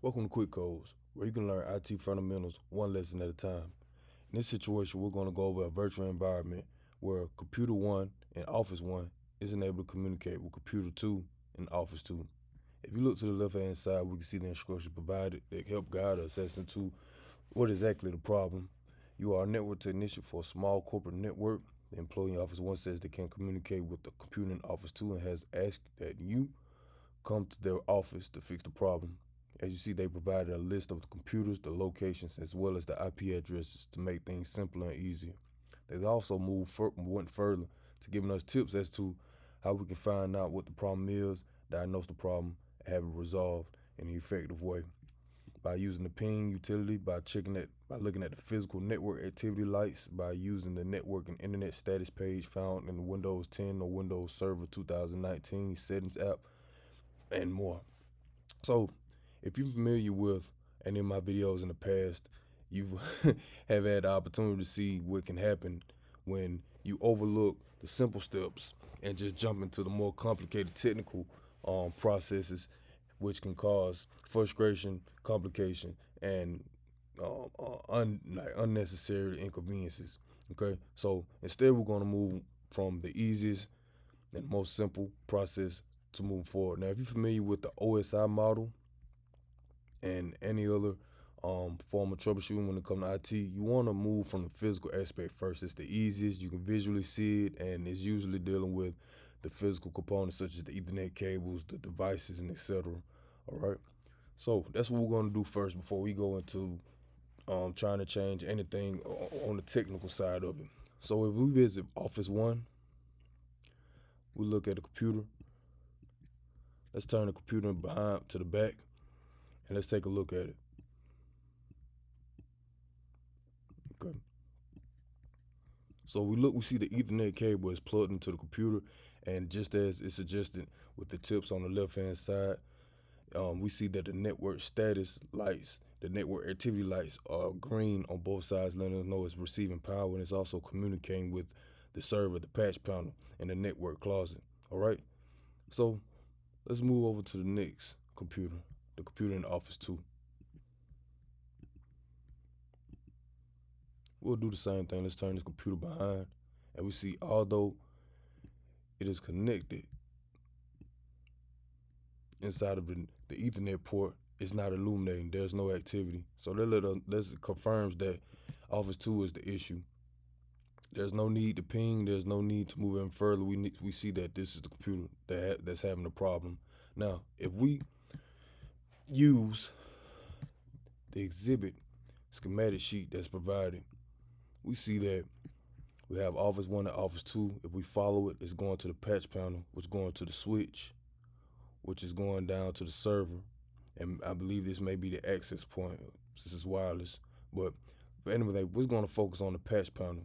Welcome to QuikCodes, where you can learn IT fundamentals one lesson at a time. In this situation, we're going to go over a virtual environment where Computer 1 and Office 1 isn't able to communicate with Computer 2 and Office 2. If you look to the left-hand side, we can see the instructions provided that help guide us as to what is exactly the problem. You are a network technician for a small corporate network. The employee in Office 1 says they can't communicate with the computer in Office 2 and has asked that you come to their office to fix the problem. As you see, they provided a list of the computers, the locations, as well as the IP addresses to make things simpler and easier. They also went further to giving us tips as to how we can find out what the problem is, diagnose the problem, and have it resolved in an effective way. By using the ping utility, by looking at the physical network activity lights, by using the network and internet status page found in the Windows 10 or Windows Server 2019 settings app, and more. So, if you're familiar with any of my videos in the past, you have had the opportunity to see what can happen when you overlook the simple steps and just jump into the more complicated technical processes, which can cause frustration, complication, and unnecessary inconveniences. Okay, so instead we're going to move from the easiest and most simple process to move forward. Now, if you're familiar with the OSI model and any other form of troubleshooting when it comes to IT, you want to move from the physical aspect first. It's the easiest. You can visually see it, and it's usually dealing with the physical components such as the Ethernet cables, the devices, and etc. All right. So that's what we're going to do first before we go into trying to change anything on the technical side of it. So if we visit Office 1, we look at the computer. Let's turn the computer behind to the back, and let's take a look at it. Okay. So we see the Ethernet cable is plugged into the computer, and just as it's suggested with the tips on the left-hand side, we see that the network status lights, the network activity lights are green on both sides, letting us know it's receiving power, and it's also communicating with the server, the patch panel, and the network closet. All right. So let's move over to the next computer, the computer in Office 2. We'll do the same thing. Let's turn this computer behind, and we see although it is connected inside of the Ethernet port, it's not illuminating. There's no activity. So that confirms that Office 2 is the issue. There's no need to ping. There's no need to move in further. We see that this is the computer that's having the problem. Now, if we use the exhibit schematic sheet that's provided, we see that we have Office 1 and Office 2. If we follow it, it's going to the patch panel, which is going to the switch, which is going down to the server. And I believe this may be the access point since it's wireless. But for anyway, we're going to focus on the patch panel.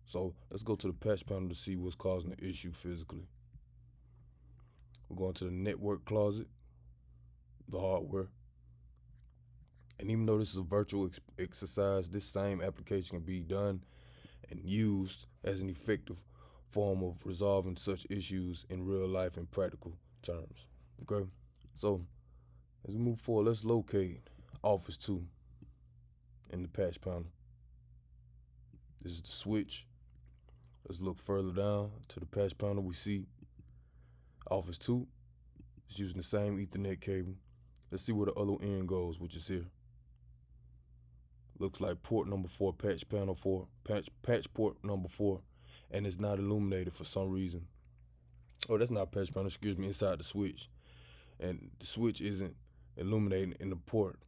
So let's go to the patch panel to see what's causing the issue physically. We're going to the network closet, the hardware. And even though this is a virtual exercise, this same application can be done and used as an effective form of resolving such issues in real life in practical terms. Okay, so as we move forward, let's locate Office 2 in the patch panel. This is the switch. Let's look further down to the patch panel. We see Office 2 is using the same Ethernet cable. Let's see where the other end goes, which is here. Looks like port number 4, patch port number 4, and it's not illuminated for some reason. Oh, that's not patch panel, excuse me, inside the switch. And the switch isn't illuminating in the port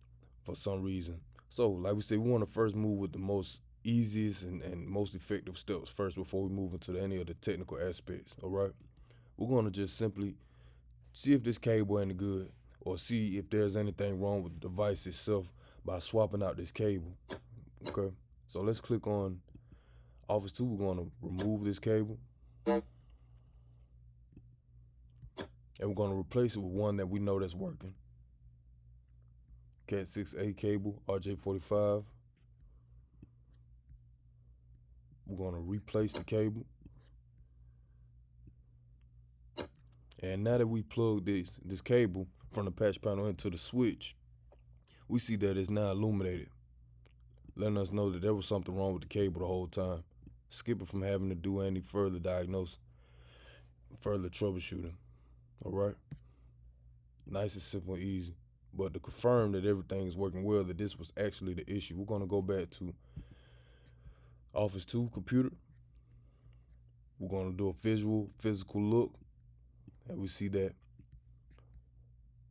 for some reason. So, like we said, we want to first move with the most easiest and most effective steps first before we move into any of the technical aspects, all right? We're going to just simply see if this cable ain't good or see if there's anything wrong with the device itself by swapping out this cable, okay? So let's click on Office 2. We're going to remove this cable, and we're going to replace it with one that we know that's working. Cat 6A cable, RJ45. We're going to replace the cable. And now that we plug this cable from the patch panel into the switch, we see that it's now illuminated, letting us know that there was something wrong with the cable the whole time, skipping from having to do any further diagnosis, further troubleshooting. All right? Nice and simple and easy. But to confirm that everything is working well, that this was actually the issue, we're going to go back to Office 2 computer. We're going to do a physical look, and we see that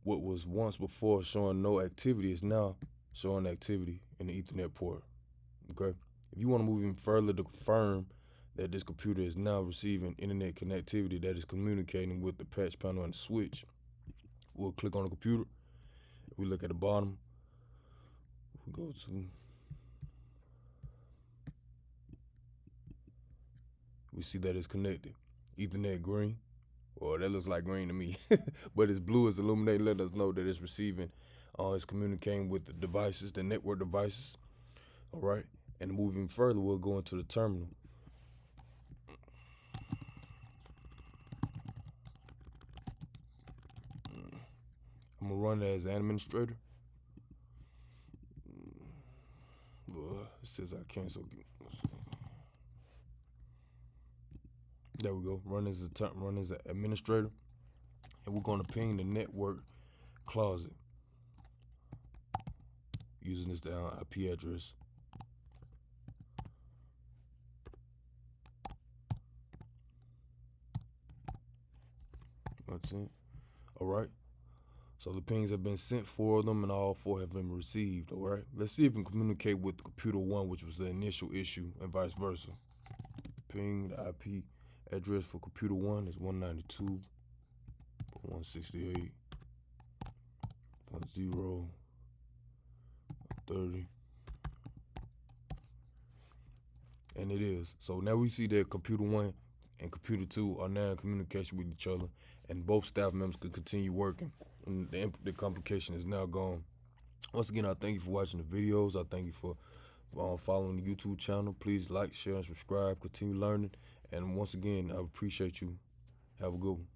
what was once before showing no activity is now showing activity in the Ethernet port. Okay? If you want to move even further to confirm that this computer is now receiving internet connectivity that is communicating with the patch panel and the switch, we'll click on the computer. We look at the bottom. We go to, we see that it's connected. Ethernet green. Well, that looks like green to me, but it's blue. It's illuminating, letting us know that it's receiving, it's communicating with the devices, the network devices. All right, and moving further, we'll go into the terminal. I'm gonna run it as an administrator. It says I can't, so there we go. Run as an administrator, and we're gonna ping the network closet using this IP address. That's it. All right. So the pings have been sent, 4 of them, and all 4 have been received. All right. Let's see if we can communicate with computer 1, which was the initial issue, and vice versa. Ping, the IP address for computer 1 is 192.168.0.30. And it is. So now we see that computer 1 and computer 2 are now in communication with each other, and both staff members can continue working. And the complication is now gone. Once again, I thank you for watching the videos. I thank you for following the YouTube channel. Please like, share, and subscribe. Continue learning. And once again, I appreciate you. Have a good one.